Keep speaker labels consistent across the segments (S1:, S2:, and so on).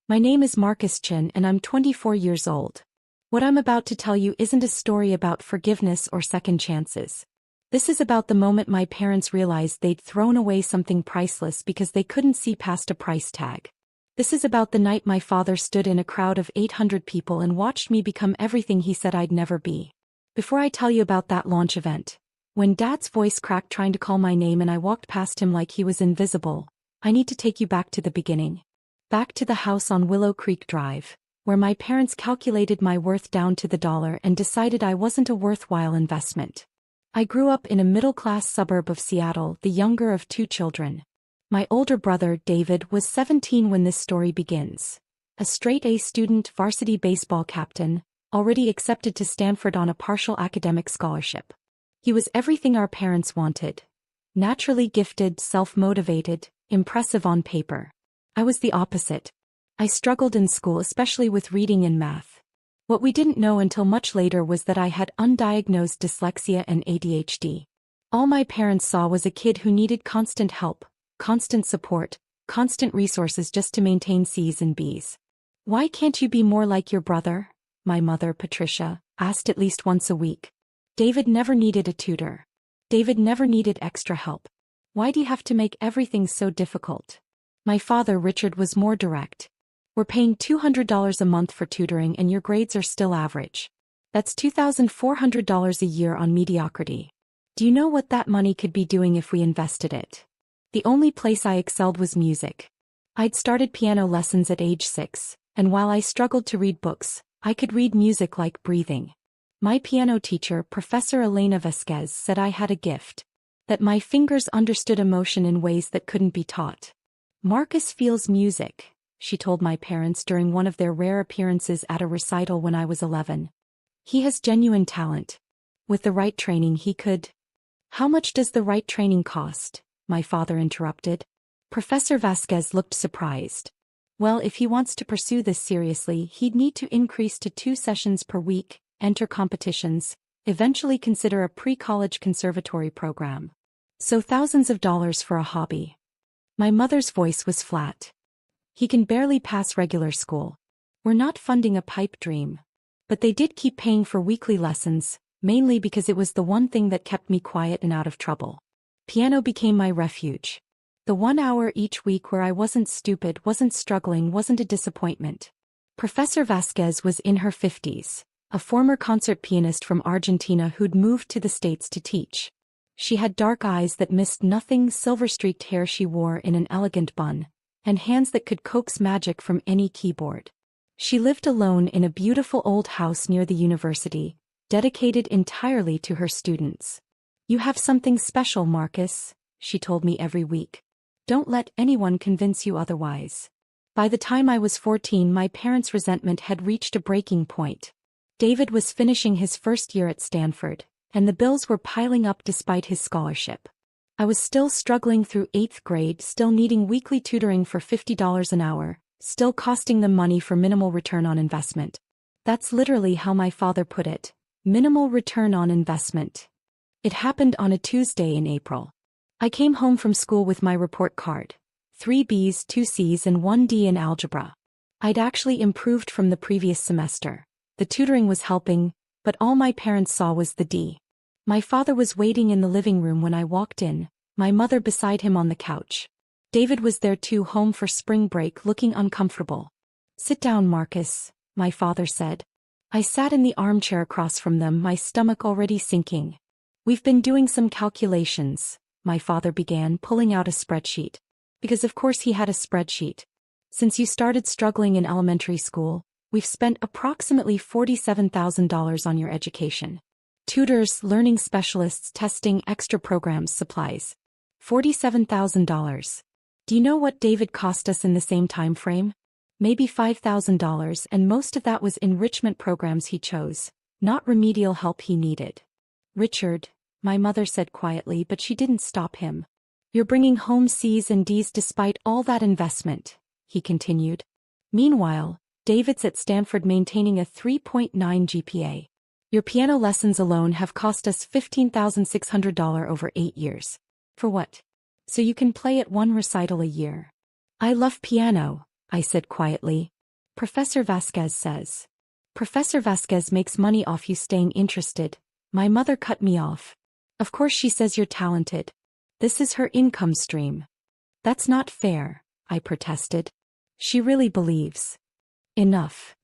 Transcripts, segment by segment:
S1: My name is Marcus Chin and I'm 24 years old. What I'm about to tell you isn't a story about forgiveness or second chances. This is about the moment my parents realized they'd thrown away something priceless because they couldn't see past a price tag. This is about the night my father stood in a crowd of 800 people and watched me become everything he said I'd never be. Before I tell you about that launch event, when Dad's voice cracked trying to call my name and I walked past him like he was invisible, I need to take you back to the beginning. Back to the house on Willow Creek Drive, where my parents calculated my worth down to the dollar and decided I wasn't a worthwhile investment. I grew up in a middle-class suburb of Seattle, the younger of two children. My older brother, David, was 17 when this story begins. A straight-A student, varsity baseball captain, already accepted to Stanford on a partial academic scholarship. He was everything our parents wanted. Naturally gifted, self-motivated, impressive on paper. I was the opposite. I struggled in school, especially with reading and math. What we didn't know until much later was that I had undiagnosed dyslexia and ADHD. All my parents saw was a kid who needed constant help, constant support, constant resources just to maintain C's and B's. "Why can't you be more like your brother?" my mother, Patricia, asked at least once a week. David never needed a tutor. David never needed extra help. Why do you have to make everything so difficult? My father, Richard, was more direct. "We're paying $200 a month for tutoring and your grades are still average. That's $2,400 a year on mediocrity. Do you know what that money could be doing if we invested it?" The only place I excelled was music. I'd started piano lessons at age 6, and while I struggled to read books, I could read music like breathing. My piano teacher, Professor Elena Vasquez, said I had a gift. That my fingers understood emotion in ways that couldn't be taught. "Marcus feels music," she told my parents during one of their rare appearances at a recital when I was 11. "He has genuine talent. With the right training he could—" "How much does the right training cost?" my father interrupted. Professor Vasquez looked surprised. "Well, if he wants to pursue this seriously, he'd need to increase to 2 sessions per week, enter competitions, eventually consider a pre-college conservatory program. So thousands of dollars for a hobby." My mother's voice was flat. "He can barely pass regular school. We're not funding a pipe dream." But they did keep paying for weekly lessons, mainly because it was the one thing that kept me quiet and out of trouble. Piano became my refuge. The 1 hour each week where I wasn't stupid, wasn't struggling, wasn't a disappointment. Professor Vasquez was in her 50s, a former concert pianist from Argentina who'd moved to the States to teach. She had dark eyes that missed nothing, silver-streaked hair she wore in an elegant bun, and hands that could coax magic from any keyboard. She lived alone in a beautiful old house near the university, dedicated entirely to her students. "You have something special, Marcus," she told me every week. "Don't let anyone convince you otherwise." By the time I was 14, my parents' resentment had reached a breaking point. David was finishing his first year at Stanford, and the bills were piling up despite his scholarship. I was still struggling through 8th grade, still needing weekly tutoring for $50 an hour, still costing them money for minimal return on investment. That's literally how my father put it, minimal return on investment. It happened on a Tuesday in April. I came home from school with my report card. 3 B's, 2 C's and 1 D in algebra. I'd actually improved from the previous semester. The tutoring was helping, but all my parents saw was the D. My father was waiting in the living room when I walked in, my mother beside him on the couch. David was there too, home for spring break, looking uncomfortable. "Sit down, Marcus," my father said. I sat in the armchair across from them, my stomach already sinking. "We've been doing some calculations," my father began, pulling out a spreadsheet. Because of course he had a spreadsheet. "Since you started struggling in elementary school, we've spent approximately $47,000 on your education. Tutors, learning specialists, testing, extra programs, supplies. $47,000. Do you know what David cost us in the same time frame? Maybe $5,000, and most of that was enrichment programs he chose, not remedial help he needed." "Richard," my mother said quietly, but she didn't stop him. "You're bringing home C's and D's despite all that investment," he continued. "Meanwhile, David's at Stanford maintaining a 3.9 GPA. Your piano lessons alone have cost us $15,600 over 8 years. For what? So you can play at 1 recital a year." "I love piano," I said quietly, Professor Vasquez says. Professor Vasquez makes money off you staying interested. My mother cut me off. Of course she says you're talented. This is her income stream. That's not fair, I protested. She really believes. Enough.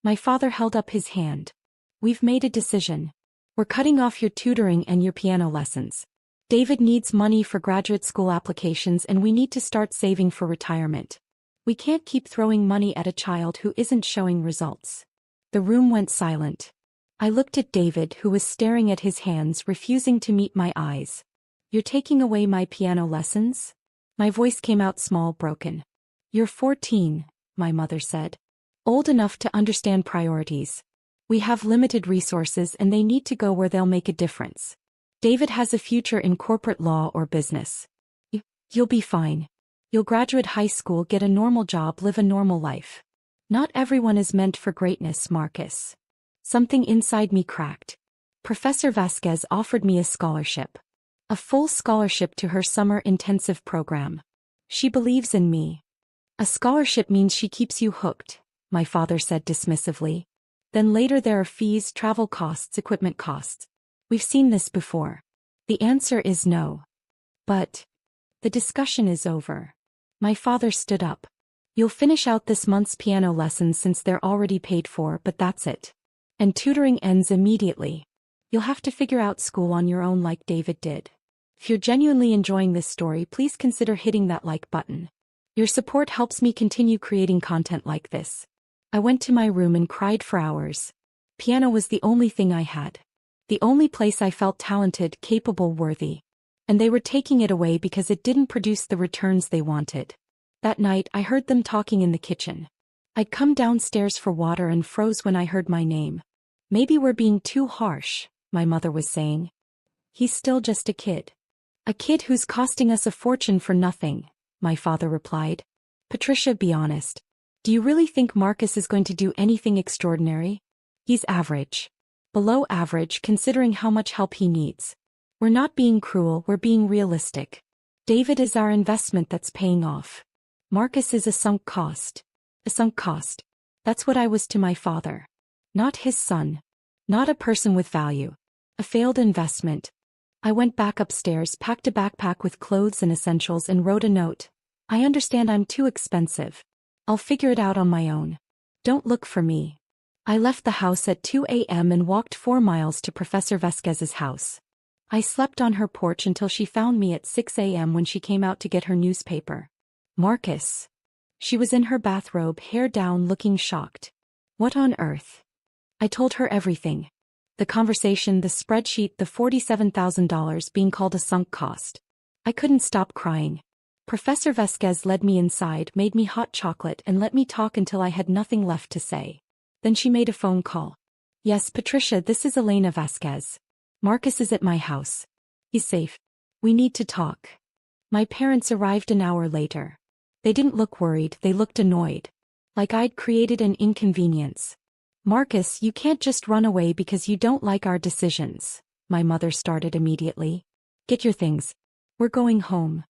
S1: My father held up his hand. We've made a decision. We're cutting off your tutoring and your piano lessons. David needs money for graduate school applications and we need to start saving for retirement. We can't keep throwing money at a child who isn't showing results. The room went silent. I looked at David, who was staring at his hands, refusing to meet my eyes. You're taking away my piano lessons? My voice came out small, broken. You're 14, my mother said. Old enough to understand priorities. We have limited resources and they need to go where they'll make a difference. David has a future in corporate law or business. You'll be fine. You'll graduate high school, get a normal job, live a normal life. Not everyone is meant for greatness, Marcus. Something inside me cracked. Professor Vasquez offered me a scholarship. A full scholarship to her summer intensive program. She believes in me. A scholarship means she keeps you hooked, my father said dismissively. Then later there are fees, travel costs, equipment costs. We've seen this before. The answer is no. But the discussion is over. My father stood up. You'll finish out this month's piano lessons since they're already paid for, but that's it. And tutoring ends immediately. You'll have to figure out school on your own like David did. If you're genuinely enjoying this story, please consider hitting that like button. Your support helps me continue creating content like this. I went to my room and cried for hours. Piano was the only thing I had. The only place I felt talented, capable, worthy. And they were taking it away because it didn't produce the returns they wanted. That night I heard them talking in the kitchen. I'd come downstairs for water and froze when I heard my name. Maybe we're being too harsh, my mother was saying. He's still just a kid. A kid who's costing us a fortune for nothing, my father replied. Patricia, be honest. Do you really think Marcus is going to do anything extraordinary? He's average. Below average considering how much help he needs. We're not being cruel, we're being realistic. David is our investment that's paying off. Marcus is a sunk cost. A sunk cost. That's what I was to my father. Not his son. Not a person with value. A failed investment. I went back upstairs, packed a backpack with clothes and essentials and wrote a note. I understand I'm too expensive. I'll figure it out on my own. Don't look for me. I left the house at 2 a.m. and walked 4 miles to Professor Vasquez's house. I slept on her porch until she found me at 6 a.m. when she came out to get her newspaper. Marcus. She was in her bathrobe, hair down, looking shocked. What on earth? I told her everything. The conversation, the spreadsheet, the $47,000 being called a sunk cost. I couldn't stop crying. Professor Vasquez led me inside, made me hot chocolate and let me talk until I had nothing left to say. Then she made a phone call. Yes, Patricia, this is Elena Vasquez. Marcus is at my house. He's safe. We need to talk. My parents arrived an hour later. They didn't look worried, they looked annoyed. Like I'd created an inconvenience. Marcus, you can't just run away because you don't like our decisions, my mother started immediately. Get your things. We're going home.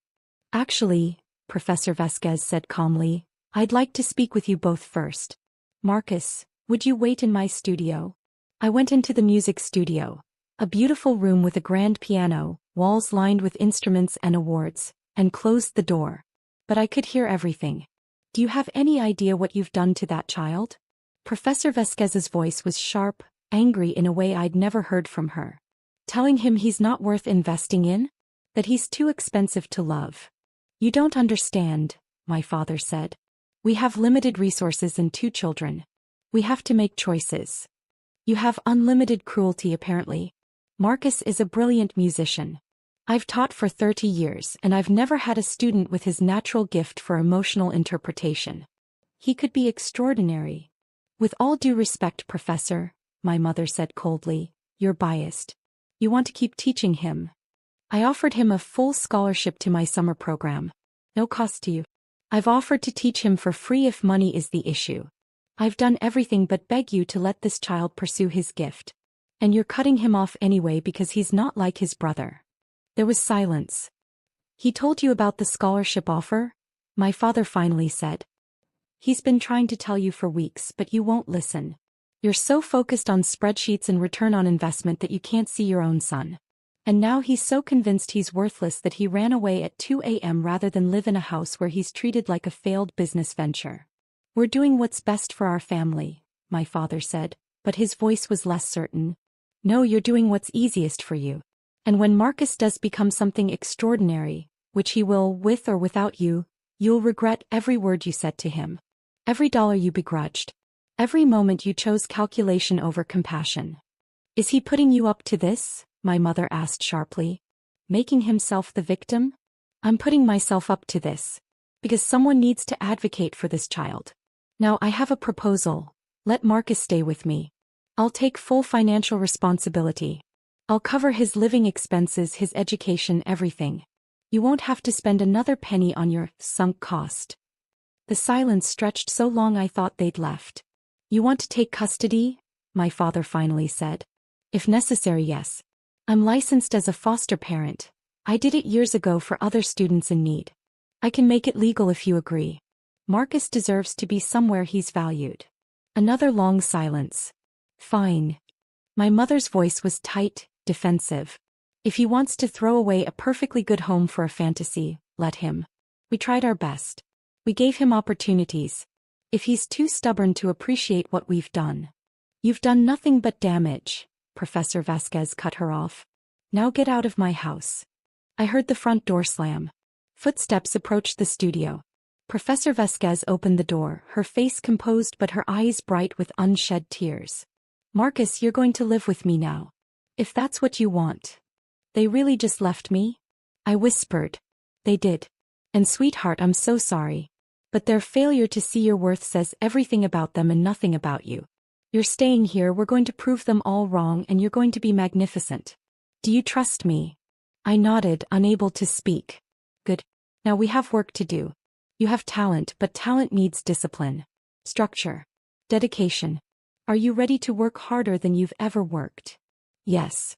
S1: Actually, Professor Vasquez said calmly, I'd like to speak with you both first. Marcus, would you wait in my studio? I went into the music studio. A beautiful room with a grand piano, walls lined with instruments and awards, and closed the door. But I could hear everything. Do you have any idea what you've done to that child? Professor Vasquez's voice was sharp, angry in a way I'd never heard from her. Telling him he's not worth investing in? That he's too expensive to love. You don't understand, my father said. We have limited resources and 2 children. We have to make choices. You have unlimited cruelty apparently. Marcus is a brilliant musician. I've taught for 30 years and I've never had a student with his natural gift for emotional interpretation. He could be extraordinary. With all due respect, Professor, my mother said coldly, you're biased. You want to keep teaching him. I offered him a full scholarship to my summer program. No cost to you. I've offered to teach him for free if money is the issue. I've done everything but beg you to let this child pursue his gift. And you're cutting him off anyway because he's not like his brother. There was silence. He told you about the scholarship offer? My father finally said. He's been trying to tell you for weeks, but you won't listen. You're so focused on spreadsheets and return on investment that you can't see your own son. And now he's so convinced he's worthless that he ran away at 2 a.m. rather than live in a house where he's treated like a failed business venture. We're doing what's best for our family, my father said, but his voice was less certain. No, you're doing what's easiest for you. And when Marcus does become something extraordinary, which he will with or without you, you'll regret every word you said to him. Every dollar you begrudged. Every moment you chose calculation over compassion. Is he putting you up to this? My mother asked sharply. Making himself the victim? I'm putting myself up to this. Because someone needs to advocate for this child. Now I have a proposal. Let Marcus stay with me. I'll take full financial responsibility. I'll cover his living expenses, his education, everything. You won't have to spend another penny on your sunk cost. The silence stretched so long I thought they'd left. You want to take custody? My father finally said. If necessary, yes. I'm licensed as a foster parent. I did it years ago for other students in need. I can make it legal if you agree. Marcus deserves to be somewhere he's valued. Another long silence. Fine. My mother's voice was tight, defensive. If he wants to throw away a perfectly good home for a fantasy, let him. We tried our best. We gave him opportunities. If he's too stubborn to appreciate what we've done. You've done nothing but damage. Professor Vasquez cut her off. Now get out of my house. I heard the front door slam. Footsteps approached the studio. Professor Vasquez opened the door, her face composed but her eyes bright with unshed tears. Marcus, you're going to live with me now. If that's what you want. They really just left me? I whispered. They did. And sweetheart, I'm so sorry. But their failure to see your worth says everything about them and nothing about you. You're staying here, we're going to prove them all wrong, and you're going to be magnificent. Do you trust me? I nodded, unable to speak. Good. Now we have work to do. You have talent, but talent needs discipline. Structure. Dedication. Are you ready to work harder than you've ever worked? Yes.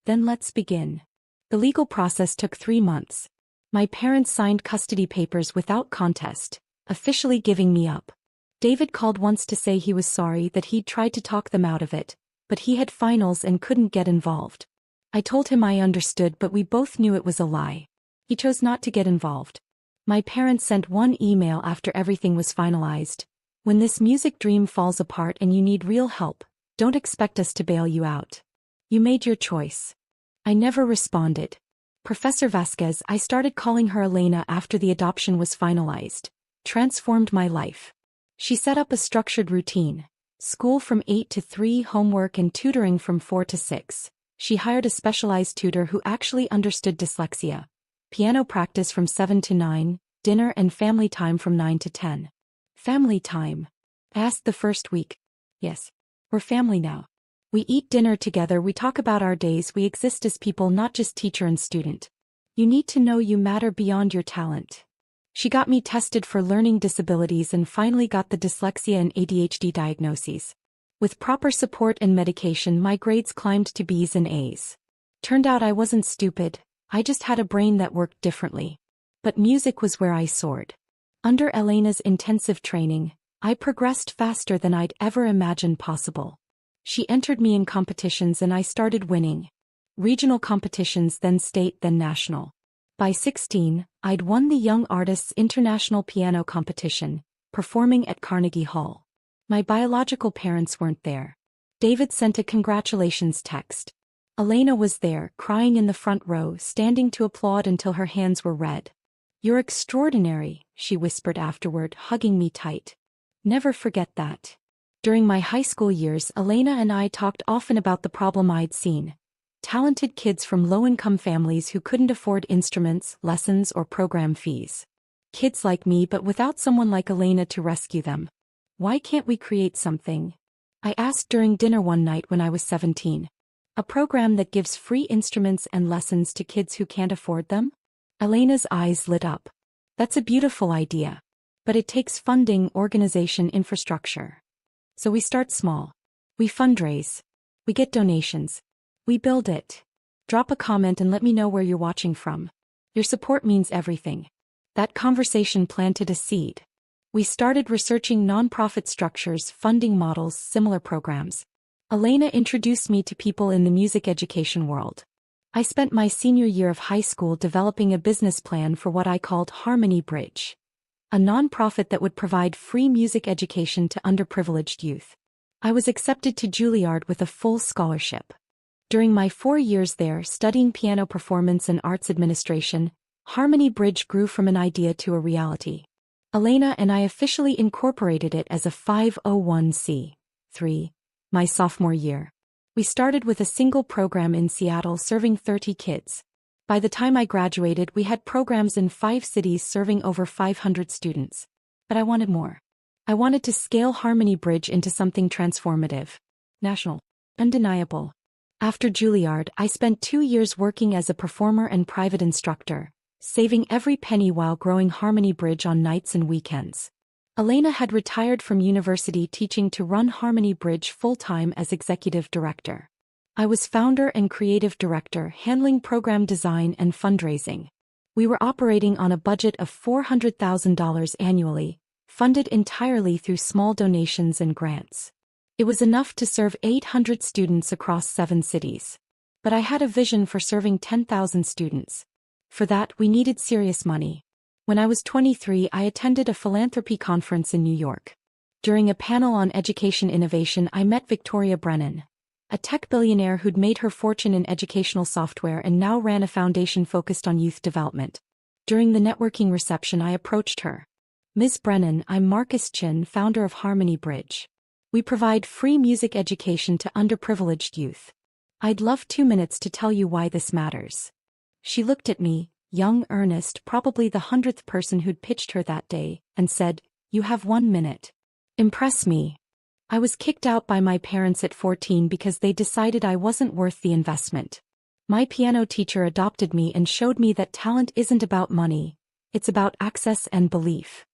S1: Then let's begin. The legal process took 3 months. My parents signed custody papers without contest, officially giving me up. David called once to say he was sorry that he'd tried to talk them out of it, but he had finals and couldn't get involved. I told him I understood, but we both knew it was a lie. He chose not to get involved. My parents sent one email after everything was finalized. When this music dream falls apart and you need real help, don't expect us to bail you out. You made your choice. I never responded. Professor Vasquez, I started calling her Elena after the adoption was finalized. Transformed my life. She set up a structured routine. School from 8 to 3, homework and tutoring from 4 to 6. She hired a specialized tutor who actually understood dyslexia. Piano practice from 7 to 9, dinner and family time from 9 to 10. Family time? I asked the first week. Yes. We're family now. We eat dinner together, we talk about our days, we exist as people, not just teacher and student. You need to know you matter beyond your talent. She got me tested for learning disabilities and finally got the dyslexia and ADHD diagnoses. With proper support and medication, my grades climbed to B's and A's. Turned out I wasn't stupid, I just had a brain that worked differently. But music was where I soared. Under Elena's intensive training, I progressed faster than I'd ever imagined possible. She entered me in competitions and I started winning. Regional competitions, then state, then national. By 16, I'd won the Young Artists International Piano Competition, performing at Carnegie Hall. My biological parents weren't there. David sent a congratulations text. Elena was there, crying in the front row, standing to applaud until her hands were red. You're extraordinary, she whispered afterward, hugging me tight. Never forget that. During my high school years, Elena and I talked often about the problem I'd seen. Talented kids from low-income families who couldn't afford instruments, lessons, or program fees. Kids like me, but without someone like Elena to rescue them. Why can't we create something? I asked during dinner one night when I was 17. A program that gives free instruments and lessons to kids who can't afford them? Elena's eyes lit up. That's a beautiful idea. But it takes funding, organization, infrastructure. So we start small. We fundraise. We get donations. We build it. Drop a comment and let me know where you're watching from. Your support means everything. That conversation planted a seed. We started researching nonprofit structures, funding models, similar programs. Elena introduced me to people in the music education world. I spent my senior year of high school developing a business plan for what I called Harmony Bridge, a nonprofit that would provide free music education to underprivileged youth. I was accepted to Juilliard with a full scholarship. During my 4 years there studying piano performance and arts administration, Harmony Bridge grew from an idea to a reality. Elena and I officially incorporated it as a 501c3 my sophomore year. We started with a single program in Seattle serving 30 kids. By the time I graduated, we had programs in 5 cities serving over 500 students. But I wanted more. I wanted to scale Harmony Bridge into something transformative, national, undeniable. After Juilliard, I spent 2 years working as a performer and private instructor, saving every penny while growing Harmony Bridge on nights and weekends. Elena had retired from university teaching to run Harmony Bridge full-time as executive director. I was founder and creative director, handling program design and fundraising. We were operating on a budget of $400,000 annually, funded entirely through small donations and grants. It was enough to serve 800 students across 7 cities. But I had a vision for serving 10,000 students. For that, we needed serious money. When I was 23, I attended a philanthropy conference in New York. During a panel on education innovation, I met Victoria Brennan, a tech billionaire who'd made her fortune in educational software and now ran a foundation focused on youth development. During the networking reception, I approached her. Ms. Brennan, I'm Marcus Chin, founder of Harmony Bridge. We provide free music education to underprivileged youth. I'd love 2 minutes to tell you why this matters. She looked at me, young, earnest, probably the 100th person who'd pitched her that day, and said, "You have 1 minute. Impress me." I was kicked out by my parents at 14 because they decided I wasn't worth the investment. My piano teacher adopted me and showed me that talent isn't about money, it's about access and belief.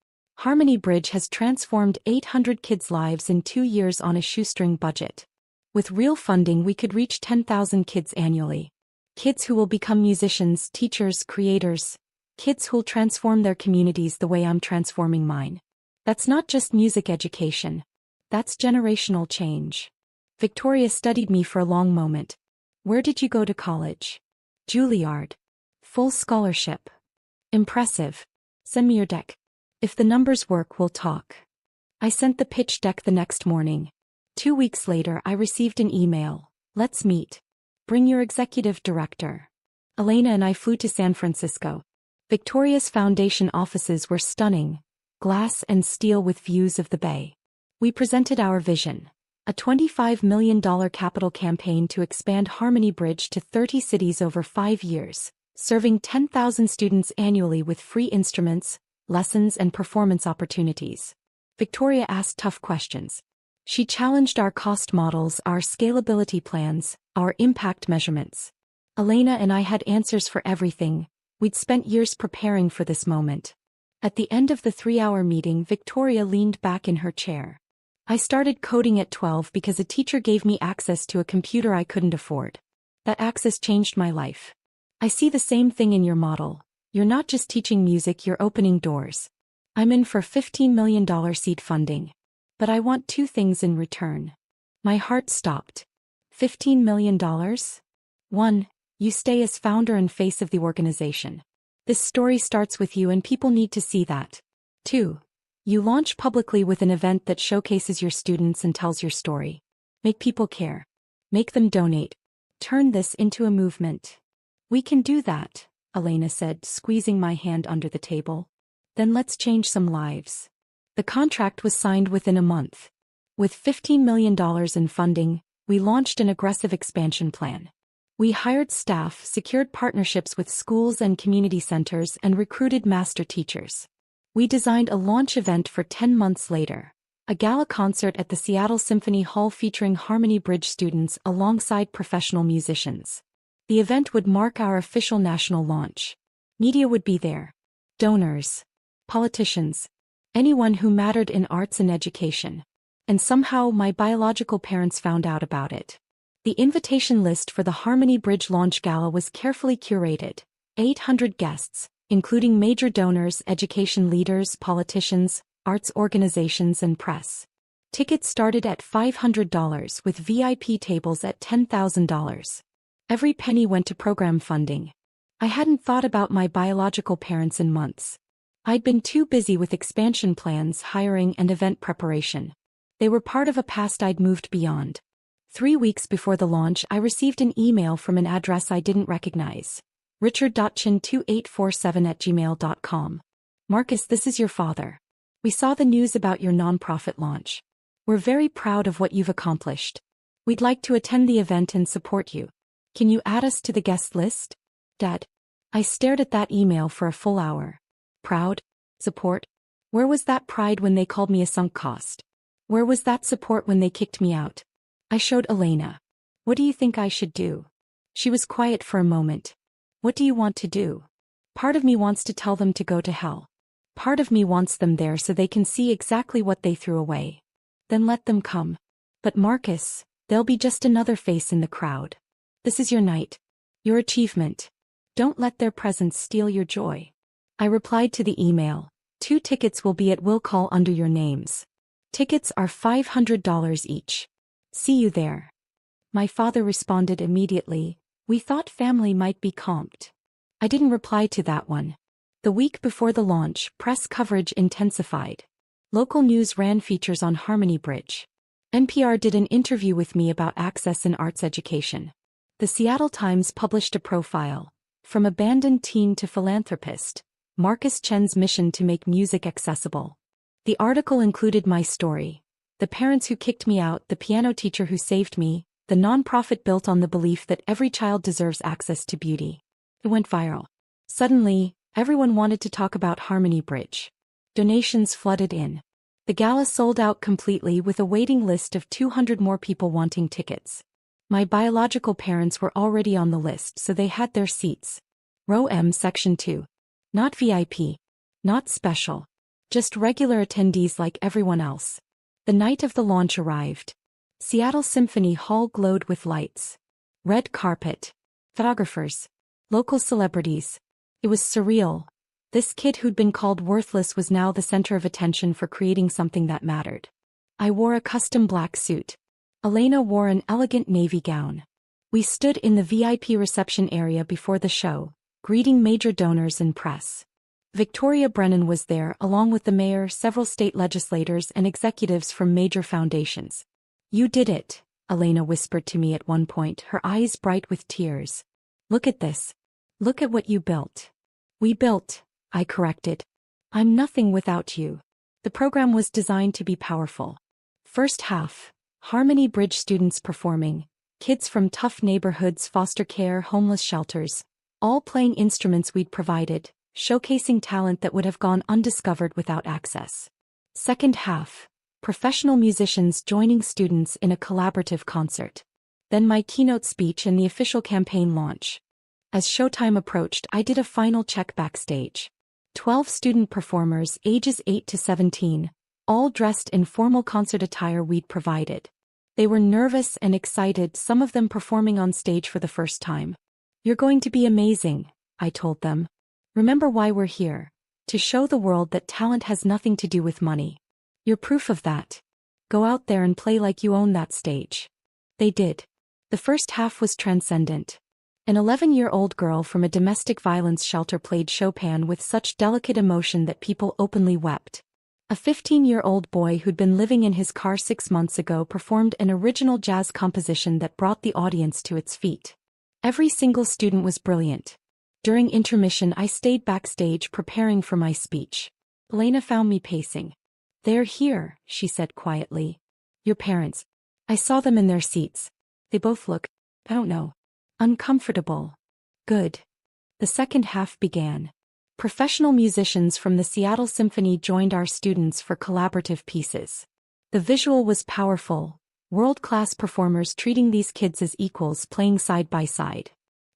S1: Harmony Bridge has transformed 800 kids' lives in 2 years on a shoestring budget. With real funding, we could reach 10,000 kids annually. Kids who will become musicians, teachers, creators. Kids who'll transform their communities the way I'm transforming mine. That's not just music education. That's generational change. Victoria studied me for a long moment. Where did you go to college? Juilliard. Full scholarship. Impressive. Send me your deck. If the numbers work, we'll talk. I sent the pitch deck the next morning. 2 weeks later, I received an email. Let's meet. Bring your executive director. Elena and I flew to San Francisco. Victoria's foundation offices were stunning, glass and steel with views of the bay. We presented our vision, a $25 million capital campaign to expand Harmony Bridge to 30 cities over 5 years, serving 10,000 students annually with free instruments, lessons and performance opportunities. Victoria asked tough questions. She challenged our cost models, our scalability plans, our impact measurements. Elena and I had answers for everything. We'd spent years preparing for this moment. At the end of the 3-hour meeting, Victoria leaned back in her chair. I started coding at 12 because a teacher gave me access to a computer I couldn't afford. That access changed my life. I see the same thing in your model. You're not just teaching music, you're opening doors. I'm in for $15 million seed funding. But I want 2 things in return. My heart stopped. $15 million? 1. You stay as founder and face of the organization. This story starts with you and people need to see that. 2. You launch publicly with an event that showcases your students and tells your story. Make people care. Make them donate. Turn this into a movement. We can do that, Elena said, squeezing my hand under the table. Then let's change some lives. The contract was signed within a month. With $15 million in funding, we launched an aggressive expansion plan. We hired staff, secured partnerships with schools and community centers, and recruited master teachers. We designed a launch event for 10 months later, a gala concert at the Seattle Symphony Hall featuring Harmony Bridge students alongside professional musicians. The event would mark our official national launch. Media would be there. Donors. Politicians. Anyone who mattered in arts and education. And somehow my biological parents found out about it. The invitation list for the Harmony Bridge launch gala was carefully curated. 800 guests, including major donors, education leaders, politicians, arts organizations and press. Tickets started at $500 with VIP tables at $10,000. Every penny went to program funding. I hadn't thought about my biological parents in months. I'd been too busy with expansion plans, hiring, and event preparation. They were part of a past I'd moved beyond. 3 weeks before the launch, I received an email from an address I didn't recognize. richard.chin2847@gmail.com. Marcus, this is your father. We saw the news about your nonprofit launch. We're very proud of what you've accomplished. We'd like to attend the event and support you. Can you add us to the guest list? Dad. I stared at that email for a full hour. Proud? Support? Where was that pride when they called me a sunk cost? Where was that support when they kicked me out? I showed Elena. What do you think I should do? She was quiet for a moment. What do you want to do? Part of me wants to tell them to go to hell. Part of me wants them there so they can see exactly what they threw away. Then let them come. But Marcus, they'll be just another face in the crowd. This is your night. Your achievement. Don't let their presence steal your joy. I replied to the email. 2 tickets will be at will call under your names. Tickets are $500 each. See you there. My father responded immediately. We thought family might be comped. I didn't reply to that one. The week before the launch, press coverage intensified. Local news ran features on Harmony Bridge. NPR did an interview with me about access in arts education. The Seattle Times published a profile, From Abandoned Teen to Philanthropist, Marcus Chen's Mission to Make Music Accessible. The article included my story, the parents who kicked me out, the piano teacher who saved me, the nonprofit built on the belief that every child deserves access to beauty. It went viral. Suddenly, everyone wanted to talk about Harmony Bridge. Donations flooded in. The gala sold out completely with a waiting list of 200 more people wanting tickets. My biological parents were already on the list, so they had their seats. Row M, Section 2. Not VIP. Not special. Just regular attendees like everyone else. The night of the launch arrived. Seattle Symphony Hall glowed with lights. Red carpet. Photographers. Local celebrities. It was surreal. This kid who'd been called worthless was now the center of attention for creating something that mattered. I wore a custom black suit. Elena wore an elegant navy gown. We stood in the VIP reception area before the show, greeting major donors and press. Victoria Brennan was there along with the mayor, several state legislators, and executives from major foundations. You did it, Elena whispered to me at one point, her eyes bright with tears. Look at this. Look at what you built. We built, I corrected. I'm nothing without you. The program was designed to be powerful. First half, Harmony Bridge students performing, kids from tough neighborhoods, foster care, homeless shelters, all playing instruments we'd provided, showcasing talent that would have gone undiscovered without access. Second half, professional musicians joining students in a collaborative concert. Then my keynote speech and the official campaign launch. As showtime approached, I did a final check backstage. 12 student performers ages 8 to 17, all dressed in formal concert attire we'd provided. They were nervous and excited, some of them performing on stage for the first time. You're going to be amazing, I told them. Remember why we're here. To show the world that talent has nothing to do with money. You're proof of that. Go out there and play like you own that stage. They did. The first half was transcendent. An 11-year-old girl from a domestic violence shelter played Chopin with such delicate emotion that people openly wept. A 15-year-old boy who'd been living in his car 6 months ago performed an original jazz composition that brought the audience to its feet. Every single student was brilliant. During intermission, I stayed backstage preparing for my speech. Elena found me pacing. They're here, she said quietly. Your parents. I saw them in their seats. They both look, I don't know, uncomfortable. Good. The second half began. Professional musicians from the Seattle Symphony joined our students for collaborative pieces. The visual was powerful, world-class performers treating these kids as equals playing side by side.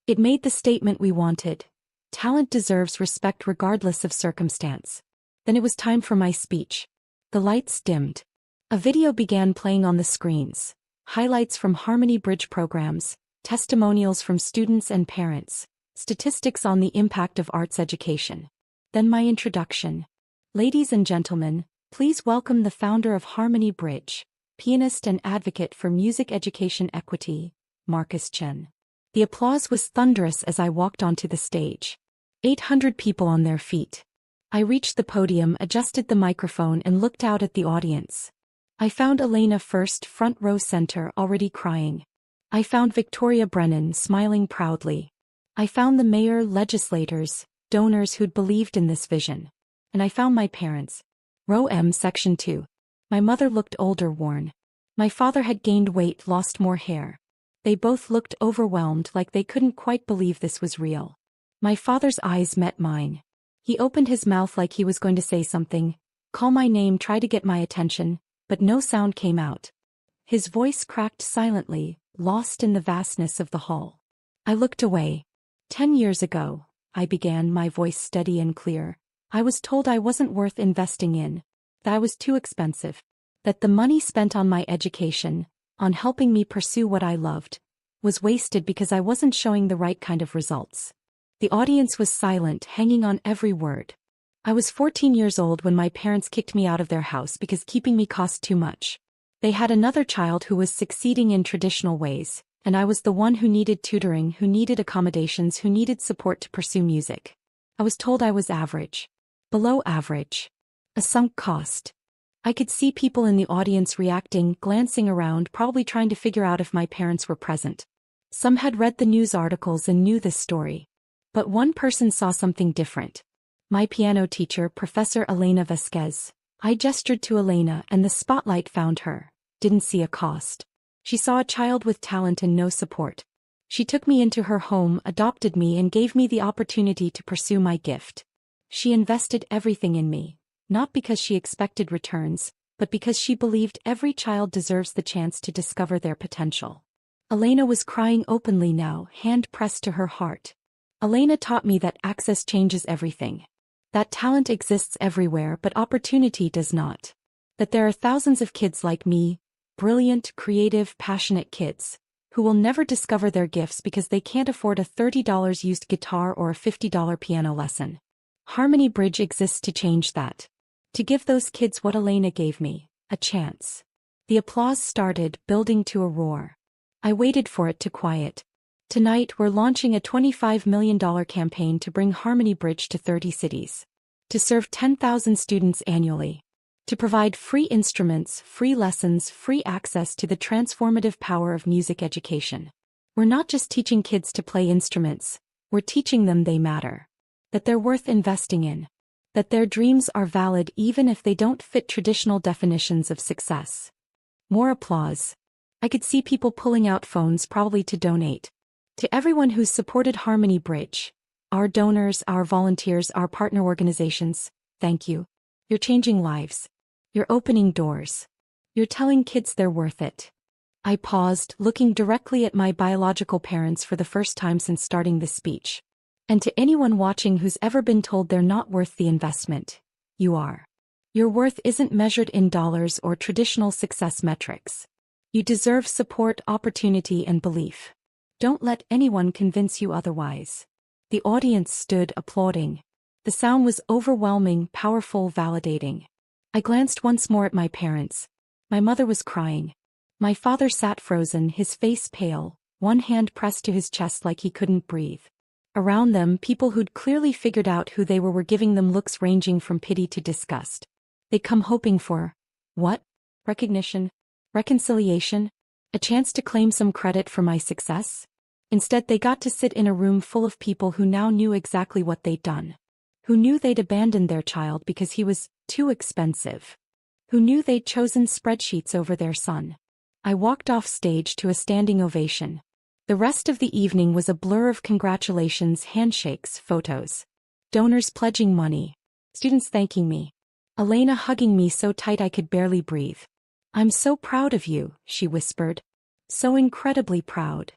S1: It made the statement we wanted. Talent deserves respect regardless of circumstance. Then it was time for my speech. The lights dimmed. A video began playing on the screens. Highlights from Harmony Bridge programs, testimonials from students and parents, statistics on the impact of arts education. Then my introduction. Ladies and gentlemen, Please welcome the founder of Harmony Bridge, pianist and advocate for music education equity, Marcus Chen. The applause was thunderous as I walked onto the stage. 800 people on their feet. I reached the podium, adjusted the microphone, and looked out at the audience. I found Elena first, front row center, already crying. I found Victoria Brennan smiling proudly. I found the mayor, legislators, donors who'd believed in this vision. And I found my parents. Row M, section 2. My mother looked older, worn. My father had gained weight, lost more hair. They both looked overwhelmed, like they couldn't quite believe this was real. My father's eyes met mine. He opened his mouth like he was going to say something, call my name, try to get my attention, but no sound came out. His voice cracked silently, lost in the vastness of the hall. I looked away. 10 years ago, I began, my voice steady and clear, I was told I wasn't worth investing in, that I was too expensive, that the money spent on my education, on helping me pursue what I loved, was wasted because I wasn't showing the right kind of results. The audience was silent, hanging on every word. I was 14 years old when my parents kicked me out of their house because keeping me cost too much. They had another child who was succeeding in traditional ways, and I was the one who needed tutoring, who needed accommodations, who needed support to pursue music. I was told I was average. Below average. A sunk cost. I could see people in the audience reacting, glancing around, probably trying to figure out if my parents were present. Some had read the news articles and knew this story. But one person saw something different. My piano teacher, Professor Elena Vasquez. I gestured to Elena and the spotlight found her. Didn't see a cost. She saw a child with talent and no support. She took me into her home, adopted me, and gave me the opportunity to pursue my gift. She invested everything in me, not because she expected returns, but because she believed every child deserves the chance to discover their potential. Elena was crying openly now, hand pressed to her heart. Elena taught me that access changes everything. That talent exists everywhere, but opportunity does not. That there are thousands of kids like me, brilliant, creative, passionate kids, who will never discover their gifts because they can't afford a $30 used guitar or a $50 piano lesson. Harmony Bridge exists to change that. To give those kids what Elena gave me, a chance. The applause started, building to a roar. I waited for it to quiet. Tonight we're launching a $25 million campaign to bring Harmony Bridge to 30 cities. To serve 10,000 students annually. To provide free instruments, free lessons, free access to the transformative power of music education. We're not just teaching kids to play instruments, we're teaching them they matter. That they're worth investing in. That their dreams are valid even if they don't fit traditional definitions of success. More applause. I could see people pulling out phones, probably to donate. To everyone who's supported Harmony Bridge, our donors, our volunteers, our partner organizations, thank you. You're changing lives. You're opening doors. You're telling kids they're worth it. I paused, looking directly at my biological parents for the first time since starting this speech. And to anyone watching who's ever been told they're not worth the investment, you are. Your worth isn't measured in dollars or traditional success metrics. You deserve support, opportunity, and belief. Don't let anyone convince you otherwise. The audience stood applauding. The sound was overwhelming, powerful, validating. I glanced once more at my parents. My mother was crying. My father sat frozen, his face pale, one hand pressed to his chest like he couldn't breathe. Around them, people who'd clearly figured out who they were giving them looks ranging from pity to disgust. They'd come hoping for, what? Recognition? Reconciliation? A chance to claim some credit for my success? Instead, they got to sit in a room full of people who now knew exactly what they'd done. Who knew they'd abandoned their child because he was too expensive. Who knew they'd chosen spreadsheets over their son. I walked off stage to a standing ovation. The rest of the evening was a blur of congratulations, handshakes, photos. Donors pledging money. Students thanking me. Elena hugging me so tight I could barely breathe. I'm so proud of you, she whispered. So incredibly proud.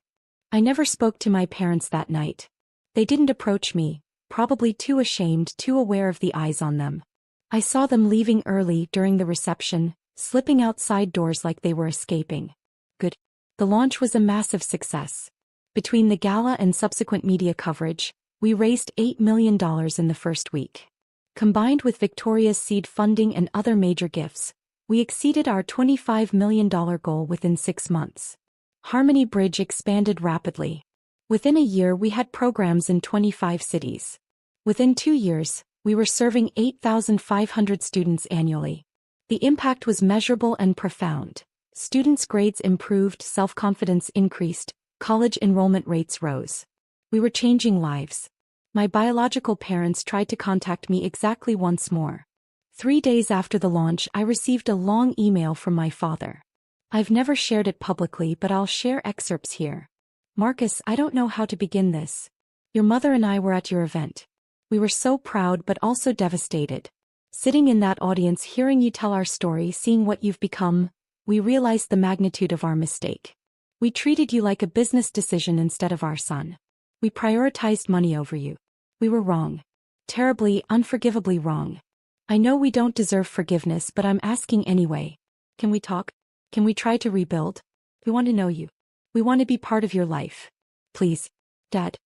S1: I never spoke to my parents that night. They didn't approach me, probably too ashamed, too aware of the eyes on them. I saw them leaving early during the reception, slipping outside doors like they were escaping. Good. The launch was a massive success. Between the gala and subsequent media coverage, we raised $8 million in the first week. Combined with Victoria's seed funding and other major gifts, we exceeded our $25 million goal within 6 months. Harmony Bridge expanded rapidly. Within a year we had programs in 25 cities. Within 2 years, we were serving 8,500 students annually. The impact was measurable and profound. Students' grades improved, self-confidence increased, college enrollment rates rose. We were changing lives. My biological parents tried to contact me exactly once more. 3 days after the launch, I received a long email from my father. I've never shared it publicly, but I'll share excerpts here. Marcus, I don't know how to begin this. Your mother and I were at your event. We were so proud but also devastated. Sitting in that audience, hearing you tell our story, seeing what you've become, we realized the magnitude of our mistake. We treated you like a business decision instead of our son. We prioritized money over you. We were wrong. Terribly, unforgivably wrong. I know we don't deserve forgiveness, but I'm asking anyway. Can we talk? Can we try to rebuild? We want to know you. We want to be part of your life. Please. Dad.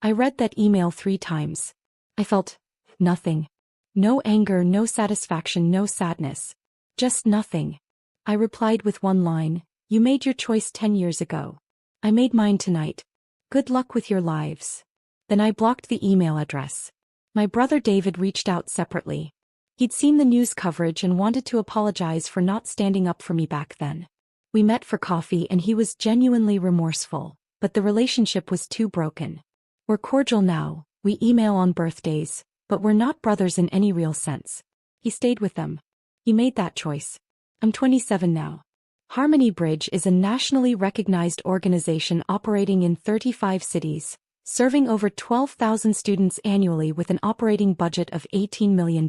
S1: I read that email 3 times. I felt nothing. No anger, no satisfaction, no sadness. Just nothing. I replied with one line, "You made your choice 10 years ago. I made mine tonight. Good luck with your lives." Then I blocked the email address. My brother David reached out separately. He'd seen the news coverage and wanted to apologize for not standing up for me back then. We met for coffee and he was genuinely remorseful, but the relationship was too broken. We're cordial now, we email on birthdays, but we're not brothers in any real sense. He stayed with them. He made that choice. I'm 27 now. Harmony Bridge is a nationally recognized organization operating in 35 cities, serving over 12,000 students annually with an operating budget of $18 million.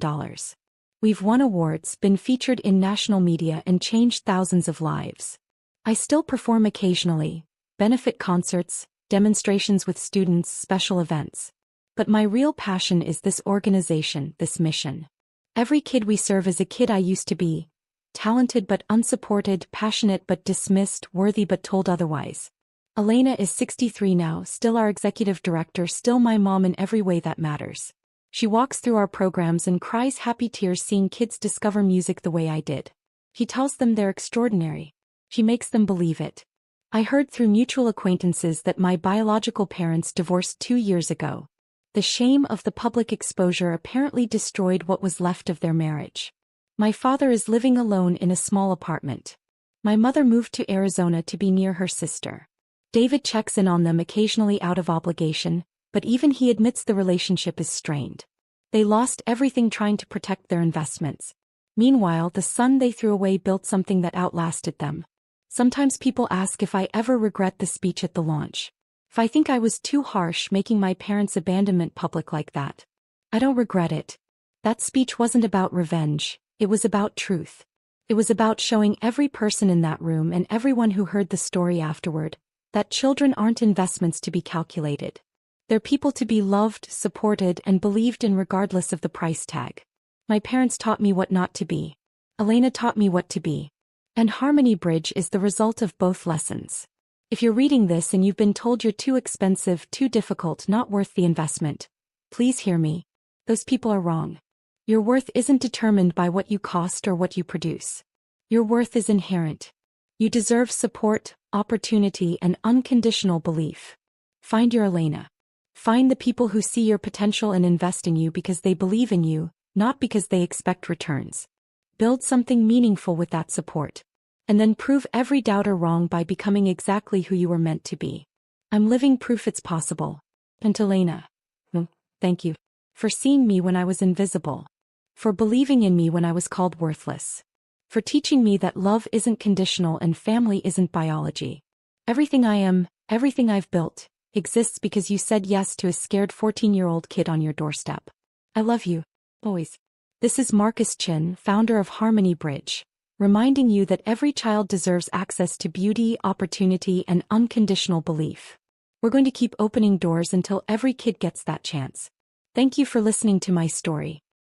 S1: We've won awards, been featured in national media, and changed thousands of lives. I still perform occasionally, benefit concerts, demonstrations with students, special events. But my real passion is this organization, this mission. Every kid we serve is a kid I used to be. Talented but unsupported, passionate but dismissed, worthy but told otherwise. Elena is 63 now, still our executive director, still my mom in every way that matters. She walks through our programs and cries happy tears seeing kids discover music the way I did. She tells them they're extraordinary. She makes them believe it. I heard through mutual acquaintances that my biological parents divorced 2 years ago. The shame of the public exposure apparently destroyed what was left of their marriage. My father is living alone in a small apartment. My mother moved to Arizona to be near her sister. David checks in on them occasionally out of obligation, but even he admits the relationship is strained. They lost everything trying to protect their investments. Meanwhile, the son they threw away built something that outlasted them. Sometimes people ask if I ever regret the speech at the launch. If I think I was too harsh making my parents' abandonment public like that. I don't regret it. That speech wasn't about revenge, it was about truth. It was about showing every person in that room and everyone who heard the story afterward, that children aren't investments to be calculated. They're people to be loved, supported, and believed in regardless of the price tag. My parents taught me what not to be. Elena taught me what to be. And Harmony Bridge is the result of both lessons. If you're reading this and you've been told you're too expensive, too difficult, not worth the investment, please hear me. Those people are wrong. Your worth isn't determined by what you cost or what you produce. Your worth is inherent. You deserve support, opportunity, and unconditional belief. Find your Elena. Find the people who see your potential and invest in you because they believe in you, not because they expect returns. Build something meaningful with that support. And then prove every doubter wrong by becoming exactly who you were meant to be. I'm living proof it's possible. And Elena. Thank you. For seeing me when I was invisible. For believing in me when I was called worthless. For teaching me that love isn't conditional and family isn't biology. Everything I am, everything I've built, exists because you said yes to a scared 14-year-old kid on your doorstep. I love you. Always. This is Marcus Chin, founder of Harmony Bridge, reminding you that every child deserves access to beauty, opportunity, and unconditional belief. We're going to keep opening doors until every kid gets that chance. Thank you for listening to my story.